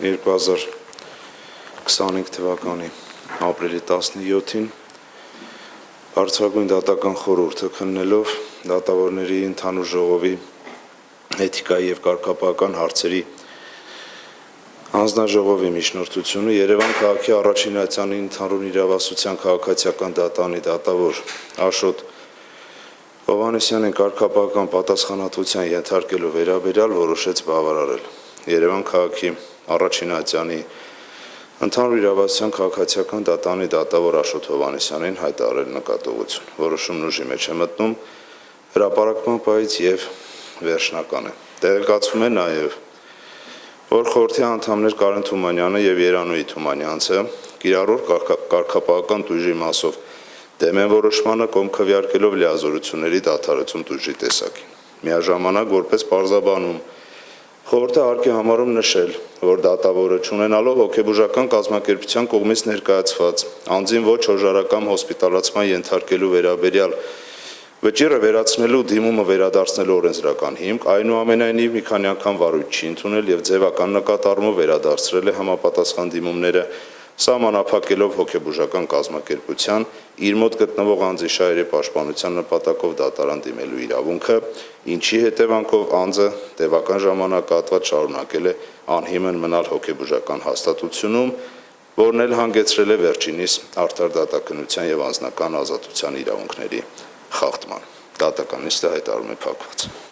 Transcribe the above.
2025 թվականի ապրիլի 17-ին Բարձրագույն դատական խորհուրդը քննելով դատավորների ընդհանուր ժողովի էթիկայի և կարգապահական հարցերի հանձնաժողովի միջնորդությունը Երևան քաղաքի Առաջինացյանի ընդհանուր իրավասության քաղաքացիական դատարանի դատավոր Աշոտ Հովհաննիսյանին կարգապահական պատասխանատվության ենթարկելու վերաբերյալ որոշեց բավարարել։ Երևան քաղաքի Առաջինացյանի ընդհանուր իրավասության քաղաքացիական դատարանի դատավոր Աշոտ Հովհաննիսյանին հայտարարել նկատողություն։ Որոշումն ուժի մեջ է մտնում հրապարակման պահից և վերջնական է։ Տեղեկացվում է նաև, որ խորհրդի անդամներ Կարեն Թումանյանը և Երանուհի Թումանյանցը կիրառող կարգապահական տույժի մասով դեմ են որոշմանը կողմ քվեարկելով լիազորությունների դադարեցում տույժի տեսակին։ Միաժամանակ, որպես պարզաբանում, խորհուրդը հարկ է համարում նշել, որ դատավորը չունենալով հոգեբուժական կազմակերպության կողմից ներկայացված անձին ոչ հորժարական հոսպիտալացման ենթարկելու վերաբերյալ վճիռը վերացնելու դիմումը վերադարձնելու օրենսդրական հիմք, այնուամենայնիվ մի քանի անգամ վարույթ չի ընդունել և ձևական նկատառումով վերադարձրել է համապատասխան դիմումները, սահմանափակելով հոգեբուժական կազմակերպության իր մոտ գտնվող անձի շահերի պաշտպանության նպատակով դատարան դիմելու իրավունքը, ինչի հետևանքով անձը տևական ժամանակահատված շարունակել է անհիմն մնալ հոգեբուժական հաստատությունում, որն էլ հանգեցրել է վերջինիս արդար դատաքննության և անձնական ազատության իրավունքների խախտման։ Դատական նիստը հայտարարում է փակված։